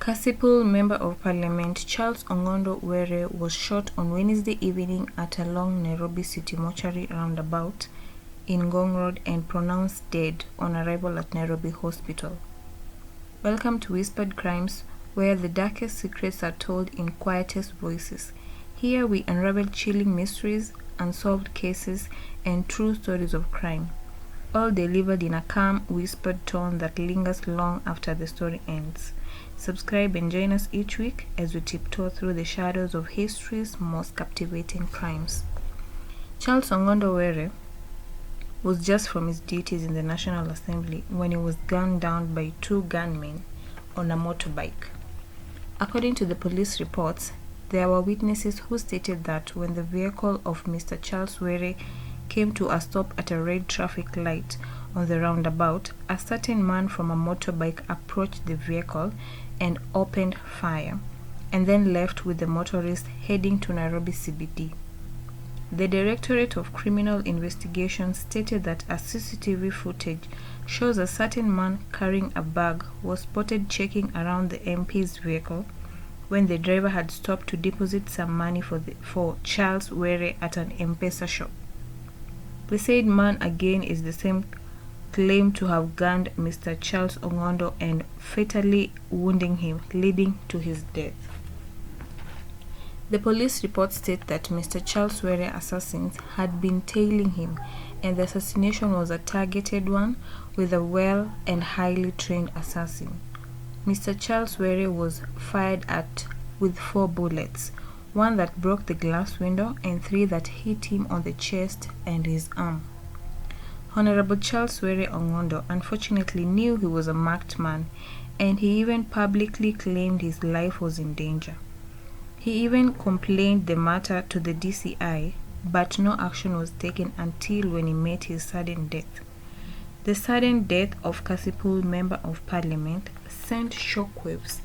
Kaspul Member of Parliament Charles Ong'ondo Were was shot on Wednesday evening at a long Nairobi City mortuary roundabout in Ngong Road and pronounced dead on arrival at Nairobi Hospital. Welcome to Whispered Crimes, where the darkest secrets are told in quietest voices. Here we unravel chilling mysteries, unsolved cases, and true stories of crime, all delivered in a calm, whispered tone that lingers long after the story ends. Subscribe and join us each week as we tiptoe through the shadows of history's most captivating crimes. Charles Ong'ondo Were was just from his duties in the National Assembly when he was gunned down by two gunmen on a motorbike. According to the police reports, there were witnesses who stated that when the vehicle of Mr. Charles Were came to a stop at a red traffic light on the roundabout, a certain man from a motorbike approached the vehicle and opened fire, and then left with the motorist heading to Nairobi CBD. The Directorate of Criminal Investigation stated that a CCTV footage shows a certain man carrying a bag was spotted checking around the MP's vehicle when the driver had stopped to deposit some money for Charles Were at an M-Pesa shop. The said man again is the same claimed to have gunned Mr. Charles Ong'ondo and fatally wounding him, leading to his death. The police reports state that Mr. Charles Were assassins had been tailing him, and the assassination was a targeted one with a well and highly trained assassin. Mr. Charles Were was fired at with 4 bullets, 1 that broke the glass window and 3 that hit him on the chest and his arm. Honorable Charles Were Ong'ondo unfortunately knew he was a marked man, and he even publicly claimed his life was in danger. He even complained the matter to the DCI, but no action was taken until when he met his sudden death. The sudden death of Kaspul Member of Parliament sent shockwaves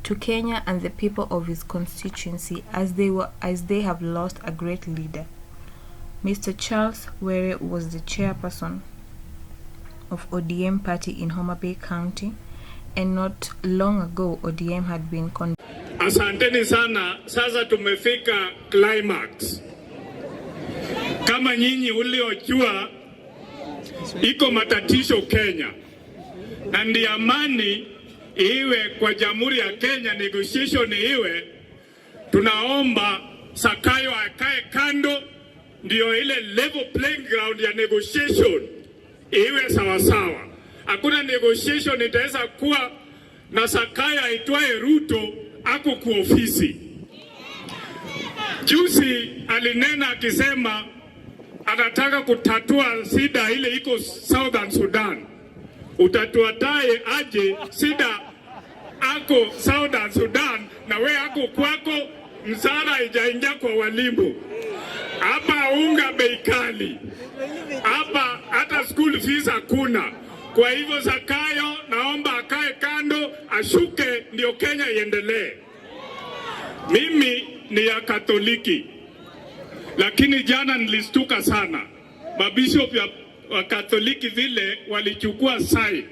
to Kenya and the people of his constituency as they have lost a great leader. Mr. Charles Were was the chairperson of ODM party in Homa Bay County, and not long ago ODM had been Asanteni sana, sasa tumefika climax. Kama nyinyi uliojua iko matatizo Kenya, na ndi amani iwe kwa Jamhuri ya Kenya, negotiation iwe, tunaomba Sakayo akae kando, ndio ile level playing ground ya negotiation iwe sawasawa. Hakuna negotiation itaweza kuwa na Sakayo aitwae Ruto ako kwa ofisi. Juzi alinena akisema anataka kutatua shida ile iko Southern Sudan. Utatuataye aje shida ako Southern Sudan na we ako kwako msara haijaingia kwa walimu. Hapa unga bei kali. Hapa hata school fees hakuna. Kwa hivyo Zakayo naomba akae kando, ashuke ndio Kenya iendelee. Mimi ni ya Katoliki, lakini jana nilistuka sana. Mabishop wa Katoliki vile walichukua side.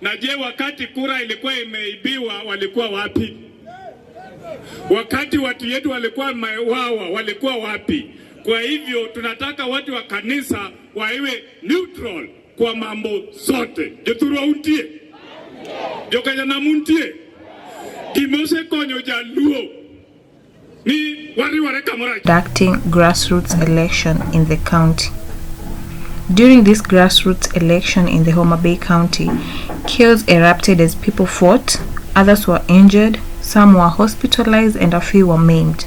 Na je, wakati kura ilikuwa imeibiwa walikuwa wapi? Wakati watu yetu walikuwa mauawa walikuwa wapi? Kwa hivyo tunataka watu wa kanisa waiwe neutral kwa mambo zote. Joturwa untie. Jokanya na muntie. Kimose konyo jaluo. Ni wari kamora. Conducting grassroots election in the county. During this grassroots election in the Homa Bay County, chaos erupted as people fought, others were injured, some were hospitalized, and a few were maimed.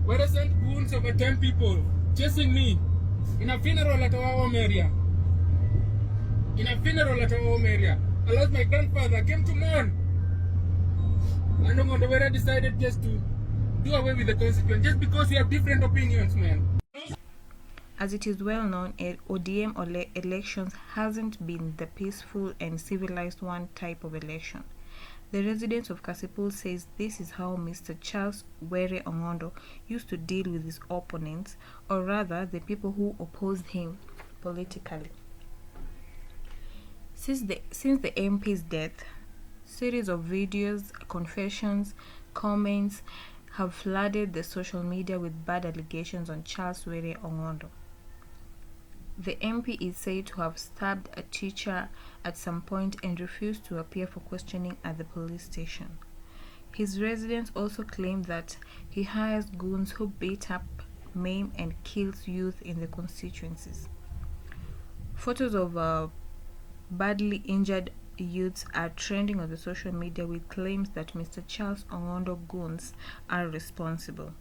Where is sent goons over 10 people chasing me in a funeral at our home area? I lost my grandfather, came to mourn. And Ong'ondo Were decided just to do away with the constitution, just because we have different opinions, man. As it is well known, ODM elections hasn't been the peaceful and civilized one type of election. The residents of Kaspul says this is how Mr. Charles Were Ong'ondo used to deal with his opponents, or rather the people who opposed him politically. Since the MP's death, Series of videos, confessions, comments have flooded the social media with bad allegations on Charles Were Ong'ondo. The MP is said to have stabbed a teacher at some point and refused to appear for questioning at the police station. His residents also claim that he hires goons who beat up, maim, and kills youth in the constituencies. Photos of badly injured youths are trending on the social media with claims that Mr. Charles Ong'ondo goons are responsible.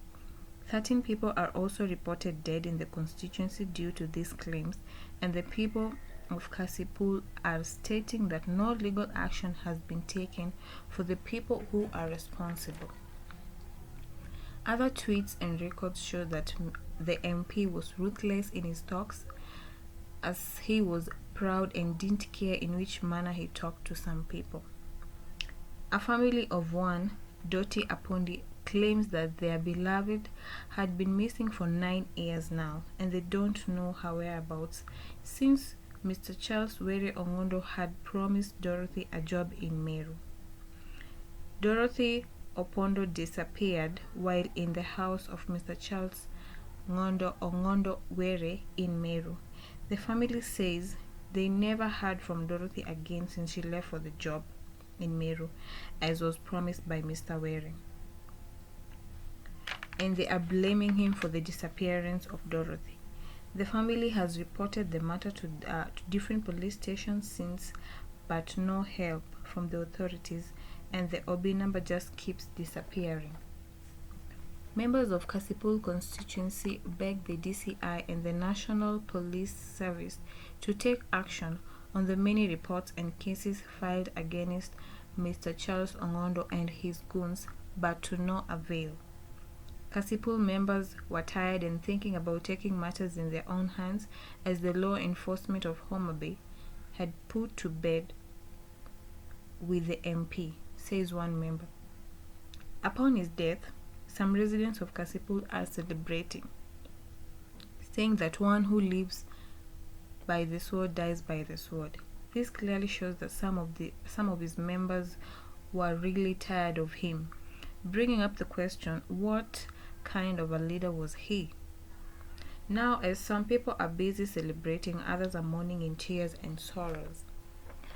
13 people are also reported dead in the constituency due to these claims, and the people of Kaspul are stating that no legal action has been taken for the people who are responsible. Other tweets and records show that the MP was ruthless in his talks, as he was proud and didn't care in which manner he talked to some people. A family of one, Doti Apondi, claims that their beloved had been missing for 9 years now, and they don't know her whereabouts since Mr. Charles Were Ong'ondo had promised Dorothy a job in Meru. Dorothy Opondo disappeared while in the house of Mr. Charles Ong'ondo Were in Meru. The family says they never heard from Dorothy again since she left for the job in Meru, as was promised by Mr. Were. And they are blaming him for the disappearance of Dorothy. The family has reported the matter to different police stations since, but no help from the authorities, and the OB number just keeps disappearing. Members of Kaspul constituency beg the DCI and the National Police Service to take action on the many reports and cases filed against Mr. Charles Ong'ondo and his goons, but to no avail. Kaspul members were tired and thinking about taking matters in their own hands, as the law enforcement of Homa Bay had put to bed with the MP, says one member. Upon his death, some residents of Kaspul are celebrating, saying that one who lives by the sword dies by the sword. This clearly shows that some of his members were really tired of him, bringing up the question, what kind of a leader was he? Now, as some people are busy celebrating, others are mourning in tears and sorrows,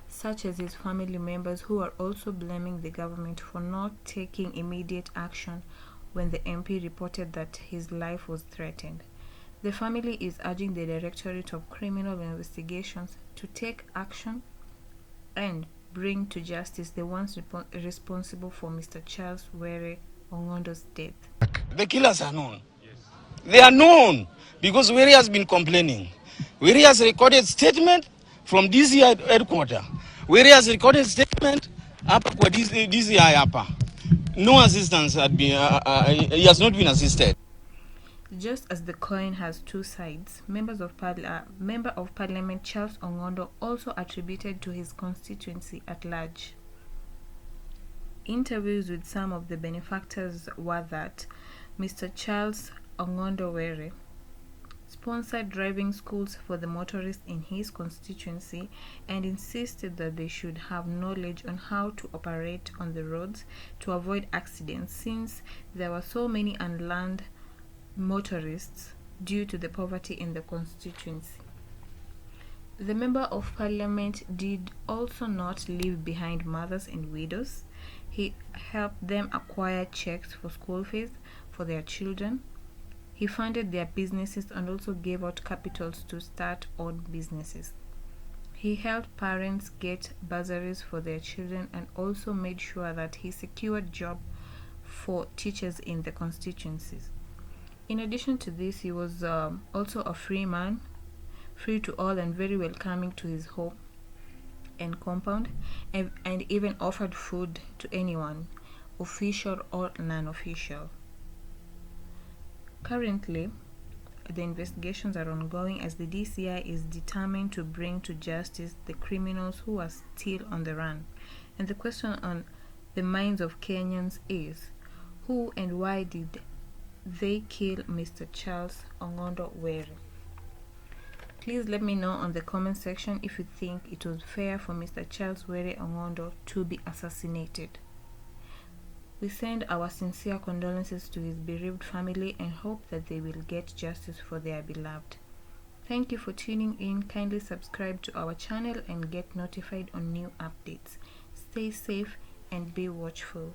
such as his family members, who are also blaming the government for not taking immediate action when the MP reported that his life was threatened. The family is urging the Directorate of Criminal Investigations to take action and bring to justice the ones responsible for Mr. Charles Were Ong'ondo's death. The killers are known. Yes. They are known because Were has been complaining. Were has recorded statement from DCI headquarters. Were has recorded statement hapa kwa DCI hapa. No assistance had been, he has not been assisted. Just as the coin has two sides, Member of Parliament Charles Ong'ondo also attributed to his constituency at large. Interviews with some of the benefactors were that Mr. Charles Ong'ondo Were sponsored driving schools for the motorists in his constituency and insisted that they should have knowledge on how to operate on the roads to avoid accidents, since there were so many unlearned motorists due to the poverty in the constituency. The Member of Parliament did also not leave behind mothers and widows. He helped them acquire checks for school fees for their children. He funded their businesses and also gave out capitals to start own businesses. He helped parents get bursaries for their children and also made sure that he secured jobs for teachers in the constituencies. In addition to this, he was also a free man, free to all and very welcoming to his home and compound, and even offered food to anyone, official or non-official. Currently, the investigations are ongoing as the DCI is determined to bring to justice the criminals who are still on the run. And the question on the minds of Kenyans is, who and why did they kill Mr. Charles Ong'ondo Were? Please let me know on the comment section if you think it was fair for Mr. Charles Were Ong'ondo to be assassinated. We send our sincere condolences to his bereaved family and hope that they will get justice for their beloved. Thank you for tuning in. Kindly subscribe to our channel and get notified on new updates. Stay safe and be watchful.